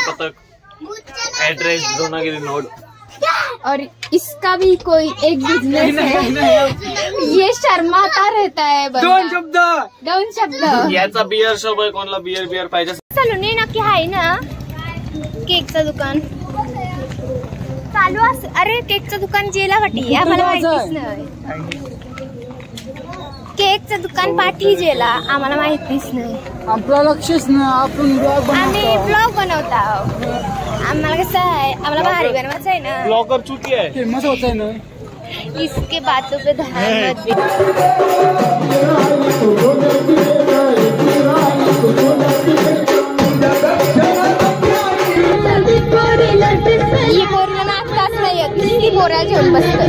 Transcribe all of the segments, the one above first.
पतक address Dronagiri node. और इसका भी कोई एक बिजनेस है, ये शर्माता रहता है। दोन शब्द याचा बियर शॉप आहे, कोणाला बियर पाहिजे सलून नक्की आहे ना? केकचं दुकान चालू असं? अरे केकचं दुकान जेला वाटी आम्हाला माहितीच नाही। केकचं दुकान पाठी जेला आम्हाला माहितीच नाही। आपलं लक्षच नाही, आपण आम्ही ब्लॉग बनवता आम्हाला कसं आहे, आम्हाला भारी बनवायचं आहे ना। ब्लॉगर चुकी आहे, फेमस होत आहे ना। इसके बातों पे ध्यान मत दे। ये पोरीला नाचताच नाही येत, ती पोऱ्या घेऊन बसते।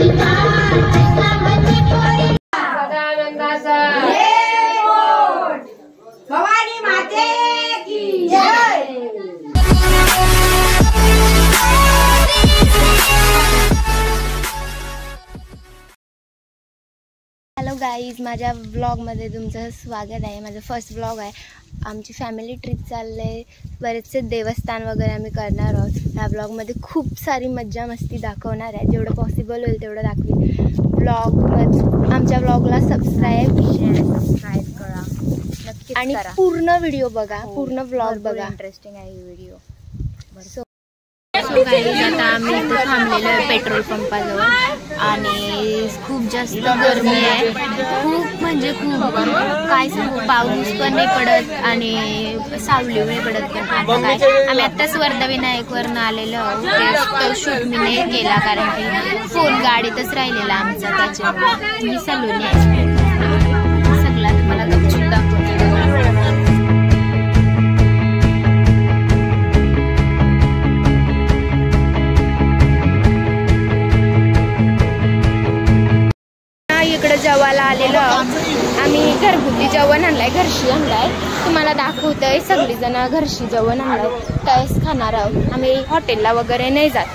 भवानी माते की जय। हॅलो गाईज, माझ्या ब्लॉगमध्ये तुमचं स्वागत आहे। माझं फर्स्ट ब्लॉग आहे। आमची फॅमिली ट्रिप चालले आहे, बरेचसे देवस्थान वगैरे आम्ही करणार आहोत। ह्या ब्लॉगमध्ये खूप सारी मज्जा मस्ती दाखवणार आहे, जेवढं पॉसिबल होईल तेवढं दाखवेल। आमच्या ब्लॉगला सबस्क्राईब करा नक्की, आणि पूर्ण व्हिडिओ बघा, पूर्ण ब्लॉग बघा, इंटरेस्टिंग आहे व्हिडिओ। सो गाईज, आता आम्ही इथे थांबलेलो आहे पेट्रोल पंपाजवळ आणि खूप जास्त गरमी आहे, खूप म्हणजे खूप, काय सांगू, पाऊस पण नाही पडत आणि सावली नाही पडत पण। आता काय, आम्ही आत्ताच वर्धविनायकवरून आलेलो आहोत, तो शूट मी नाही केला कारण की फोन गाडीतच राहिलेला आमचा, त्याच्यामुळे मी सलून आहे सगळा तुम्हाला गपचूप दाखवते। इकडे जेवायला आलेलो आम्ही, घरगुती जेवण आणलंय, घरशी आणलाय, तुम्हाला दाखवतोय। सगळीजण घरशी जेवण आणलंय, त्यावेळेस खाणार आहोत आम्ही, हॉटेलला वगैरे नाही जात।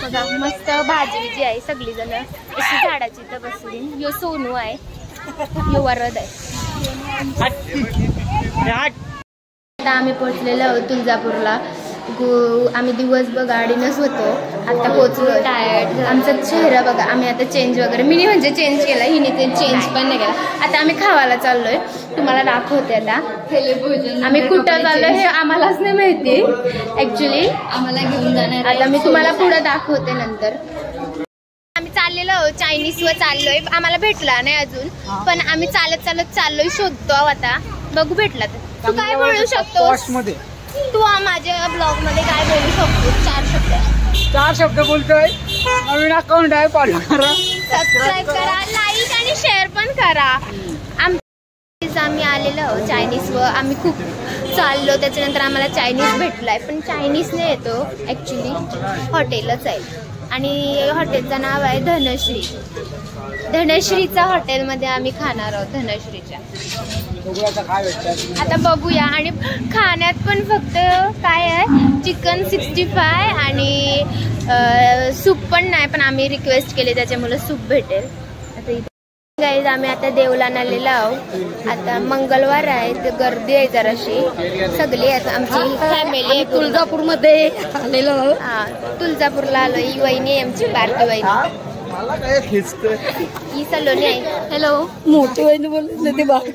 बघा मस्त भाजी बिजी आहे, सगळीजण अशी झाडाची इथं बसली। यो सोनू आहे, यो वरद आहे। आता आम्ही पोहोचलेलो आहोत तुळजापूरला। आम्ही दिवसभर गाडीनच होतो, आता पोहोचलो टायर्ड। आमचा चेहरा बघा, आम्ही आता चेंज वगैरे, मी म्हणजे चेंज केला, हिने ते चेंज पण नाही केला। आता आम्ही खावायला चाललोय, तुम्हाला दाखवते आता आम्ही कुठं चाललोय हे आम्हालाच नाही माहिती ऍक्च्युली, आम्हाला घेऊन जाणार। आता मी तुम्हाला पुढे दाखवते नंतर। आम्ही चाललेलो आहोत चायनीज वर चाललोय, आम्हाला भेटला नाही अजून, पण आम्ही चालत चाललोय, शोधतो आता, बघू भेटला तर। तू काय बोलू शकतो तू माझ्या ब्लॉग मध्ये, काय बोलू शकतो? चार शब्द बोलतोय। नवीन अकाउंट आहे, फॉलो करा, सबस्क्राईब करा, लाईक आणि शेअर पण करा। आम्ही आलेलो आहोत चायनीज वर, आम्ही खूप चाललो, त्याच्यानंतर आम्हाला चायनीज भेटलाय, पण चायनीज नाही येतो ऍक्च्युली, हॉटेलच आहे आणि हॉटेलचं नाव आहे धनश्री। धनश्रीच्या हॉटेलमध्ये आम्ही खाणार आहोत, धनश्रीच्या। आता बघूया, आणि खाण्यात पण फक्त काय आहे, चिकन 65 आणि सूप पण नाही, पण आम्ही रिक्वेस्ट केले त्याच्यामुळे सूप भेटेल। आता इथे गाईज आम्ही आता देवलान आलेलो आहोत, आता मंगळवार आहे तर गर्दी आहे जराशी, सगळी आता आमची फॅमिली तुळजापूरमध्ये आलेलो आहोत। हा, तुळजापूरला आलो, ही वहिनी आहे आमची, बारकी वहिनी, ही सलोनी आहे। हॅलो, मोठी वहिनी बोलत ते बाकी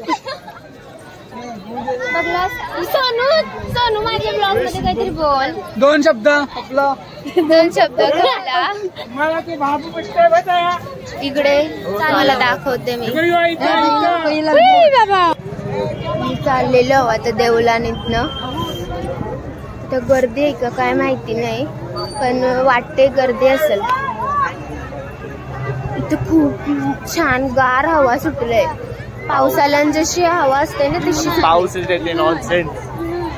सोनू माझ्या ब्लॉग मध्ये काहीतरी बोल, दोन शब्द आपला, दोन शब्द मला ते बाबू बताया इकडे मला दाखवते मी। बाबा मी चाललेलो आता देवलानीतनं, तर गर्दी आहे का काय माहिती नाही, पण वाटते गर्दी असेल। इथं खूप छान गार हवा सुटलंय, पावसाला जशी हवा असते ना तशी। पाऊस येते, नॉनसेन्स,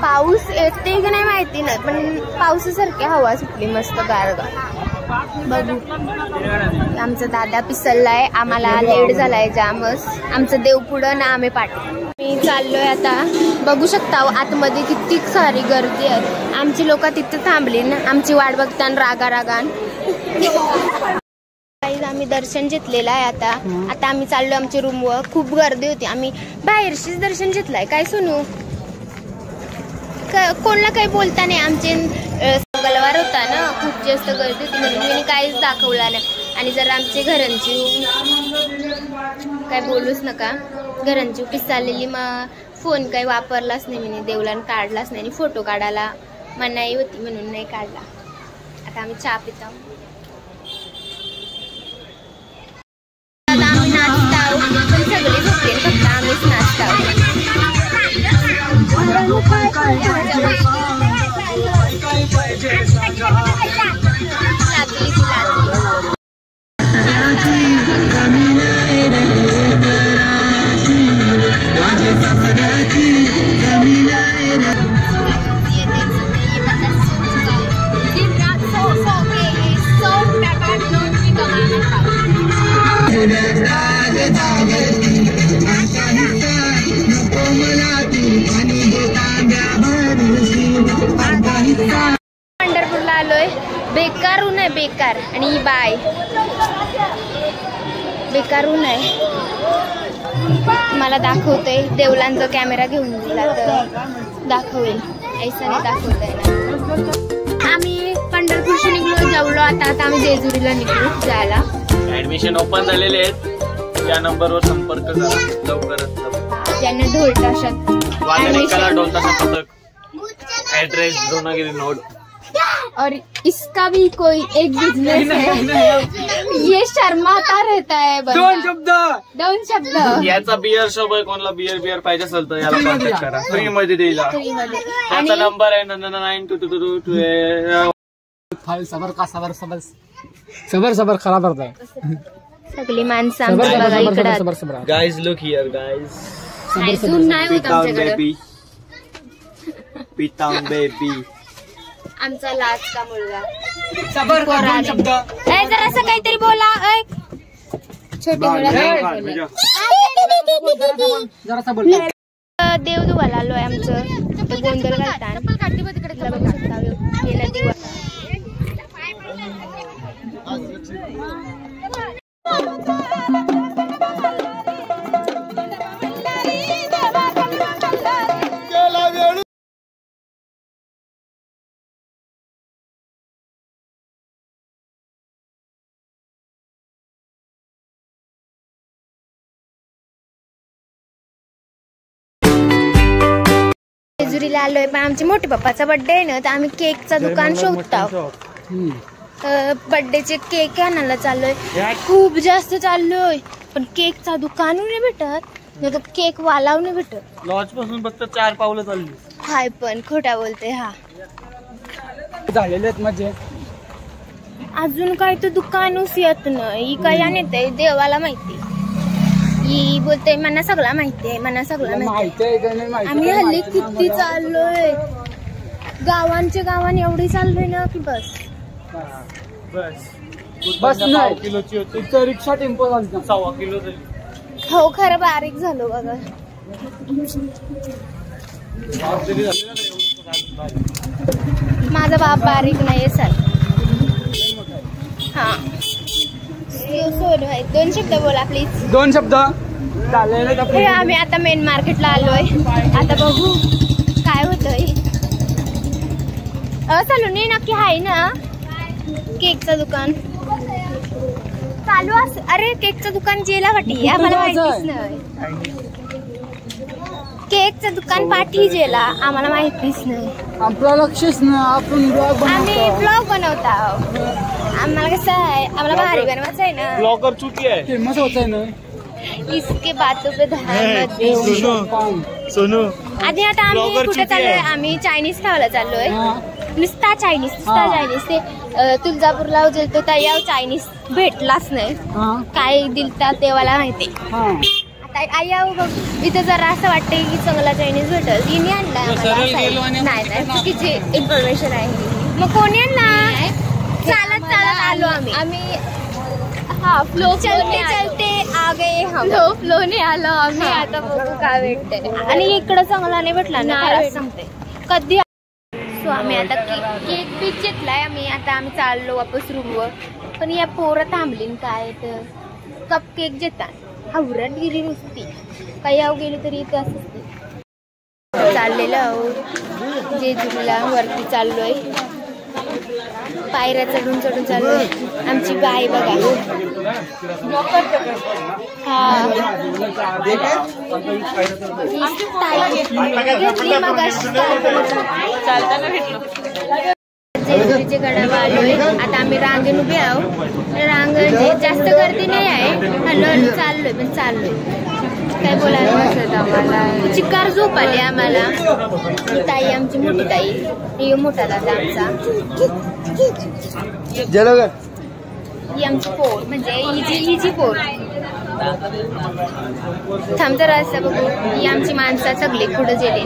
पाऊस येते की नाही माहिती नाही, पण पावसासारखी हवा सुटली मस्त गारगार। बघू, आमचा दादा पिसललाय, आम्हाला लेट झालाय जामच, आमचं देव पुढं ना आम्ही पाठी। मी चाललोय आता, बघू शकता आतमध्ये किती सारी गर्दी आहे, आमची लोक तिथे थांबली ना, आमची वाट बघताना रागान। आम्ही आम्ही दर्शन घेतलेलं आहे. आता आम्ही चाललो आमच्या रूमवर. खूप गर्दी होती, आम्ही बाहेरशीच दर्शन घेतलंय. काय सुनू कोणाला काही बोलता नाही. आमचे मंगळवार होता ना, खूप जास्त गर्दी होती म्हणून मी काहीच दाखवला नाही. आणि जर आमचे घरांची काय बोलूच नका, घरांची पिस चाललेली मग फोन काही वापरलाच नाही मी, देवलान काढलाच नाही. आणि फोटो काढायला मनाई होती म्हणून नाही काढला. आता आम्ही चहा पितो. आता आम्ही नाचत आहोत, पण सगळे झोपले, फक्त आम्हीच नाचत आहोत. पंढरपूरला आलोय. बेकार ऊन आहे, बेकार. आणि ही बाय बेकार ऊन आहे. मला दाखवतोय, देवलांचा कॅमेरा घेऊन दिला तर दाखवेल. ऐसा नाही दाखवतोय ना. आम्ही पंढरपूरशी निघलो, जेवलो. आता आम्ही जेजुरीला निघलो जायला. ऍडमिशन ओपन झालेले आहेत. या नंबरवर संपर्क करा लवकरात. ज्यांना ढोल ताशात ढोल ताशा पथक, एड्रेस द्रोणागिरी नोड. और इसका भी कोई एक बिजनेस है. ये शर्माता रहता है बंदा. दोन शब्द. याचा बियर शॉप आहे. कोणाला बियर पाहिजे असेल तर याला कॉन्टॅक्ट करा, फ्री मध्ये देईल. त्याचा नंबर आहे 922222. सबर खराब करताय. सगळी माणसं आमची बघा इकडं. Guys look here guys. नाही होत आमच्याकडे. पिताम बेबी. आमचा लाजका मुलगा. जरा असं काहीतरी बोला. छोटी मुलं देव दुवाला आलोय. आमचं गोंधळ घालतात. जेजुरीला आलोय, पण आमचे मोठे पप्पाचा बर्थडे आहे ना, तर आम्ही केकचा दुकान शोधतो. बर्थडेचे केक आणायला चाललोय. खूप जास्त चाललोय, पण केकचा दुकान नाही भेटत, नाही तर केक वालाव नाही भेटत. लॉज पासून फक्त 4 पावलं चालली. हाय पण खोटा बोलते. हा झालेले आहेत म्हणजे अजून काय तर दुकानच येत नाही. काय आणते देवाला माहिती. ही बोलते मला सगळं माहिती आहे, मला सगळं माहिती आहे. आम्ही हल्ली किती चाललोय, गावांच्या गावान एवढी चाललोय ना की बस नाही किलोची होती. रिक्षा टेम्पो झाली 1.25 किलो झाली. हो खरं बारीक झालो बघा. माझा बाप बारीक नाहीये सर. हा सोन आहे. 2 शब्द बोला प्लीज. 2 शब्द. आम्ही आता मेन मार्केटला आलोय. आता बघू काय होतंय. सलोनी नक्की आहे ना केकचं दुकान चालू असं. अरे केकचं दुकान जेला वाटी आम्हाला माहितीच नाही. केकचं दुकान पाठी जेला आम्हाला माहितीच नाही. आपलं लक्षच नाही. आपण आम्ही ब्लॉग बनवता. आम्हाला कसं आहे, आम्हाला भारी बनवायचं आहे ना. ब्लॉगर चुकी आहे. फेमस होत आहे ना. इसके बातों पे सोनू आधी आता आम्ही कुठे चाललोय. आम्ही चायनीज खायला चाललोय. नुसता चायनीज ते तुळजापूरला गेलतो तर या चायनीज भेटलाच नाही. काय दिलता देवाला माहिती. आता आया बघ इथं जरा असं वाटतंय की चांगला चायनीज भेटल. हिने आणला. नाही चुकीची इन्फॉर्मेशन आहे. मग कोणी आणला. चालत आलो आम्ही. हा फ्लो चलते आ गए हम. फ्लोने आलो आम्ही. आता बघू काय भेटतंय. आणि इकडं चांगला नाही भेटला ना, सांगते कधी. सो आम्ही आता केक पीक घेतलाय आम्ही. आता आम्ही चाललो वापस रूमवर. पण या पोरं थांबलीन काय तर कप केक देतात हावरात गिरी नुसती काही याव गेली तरी इथं असं चाललेलं आहो. जेजुरीला वरती चाललोय. पायऱ्या चढून चढून चाललोय. आमची गाय बघा. हा चालताना भेटलो. जेजुरीचे गडावर आलोय. आता आम्ही रांगेन उभे आहो. रांग जास्त गर्दी नाही आहे. हळूहळू चाललोय पण चाललोय. काय बोलायला वाटत आम्हाला. चिकार झोप आली आम्हाला. ही ताई आमची मोठी ताई. ही मोठा दादा आमचा. ही आमची पोर म्हणजे हिची पोर. थांब तर असं बघू. ही आमची माणसं सगळी पुढे गेली.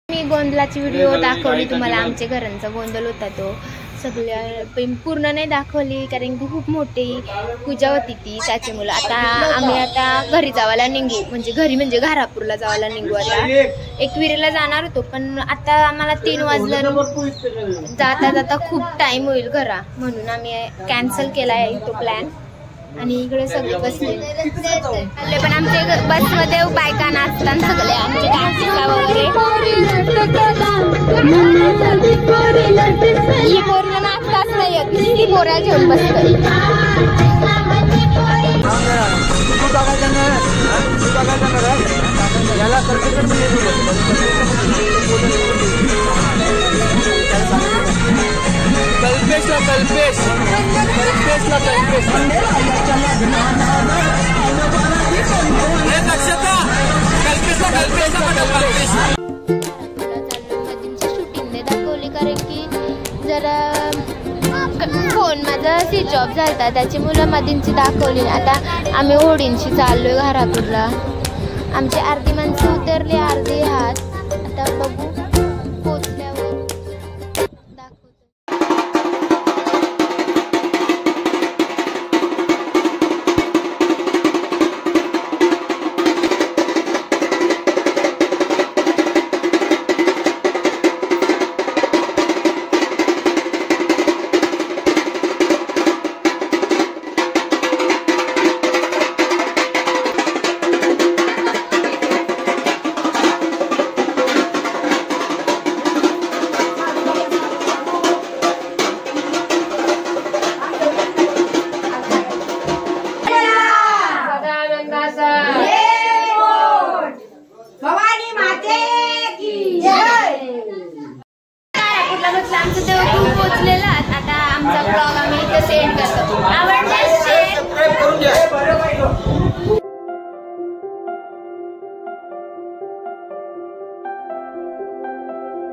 मी गोंधळाची व्हिडिओ दाखवली तुम्हाला. आमच्या घरांचा गोंधळ होता तो. सगळ्या पूर्ण नाही दाखवली कारण की खूप मोठी पूजा होती ती त्याची मुलं. आता आम्ही घरी जावायला निघू म्हणजे घरी म्हणजे घारापूरला जावायला निघू. आता एकविरीला जाणार होतो पण आता आम्हाला 3 वाजल्या. जाता जाता खूप टाइम होईल घरा म्हणून आम्ही कॅन्सल केलाय तो प्लॅन. आणि इकडे सगळे बसले पण आमच्या बसमध्ये बायका नाचतात सगळे आमचे डान्सला वगैरे. ही पोरं नाचताच नाही येत. ती पोऱ्या घेऊन बसतात. शूटिंग दाखवली कारण की जरा फोन माझा स्विच ऑफ झाला त्याची मुलं मधींची दाखवली. आता आम्ही होडींशी चाललोय घारापूरला. आमची अर्धी माणसं उतरली, अर्धी हात. आता बघू पोचल्यावर दाखवतो. भवानी माते की जय. आमचं तेव्हा खूप पोचलेलं. आता आमचा ब्लॉग आम्ही इथे सेंड करतो. आवडल्यास शेअर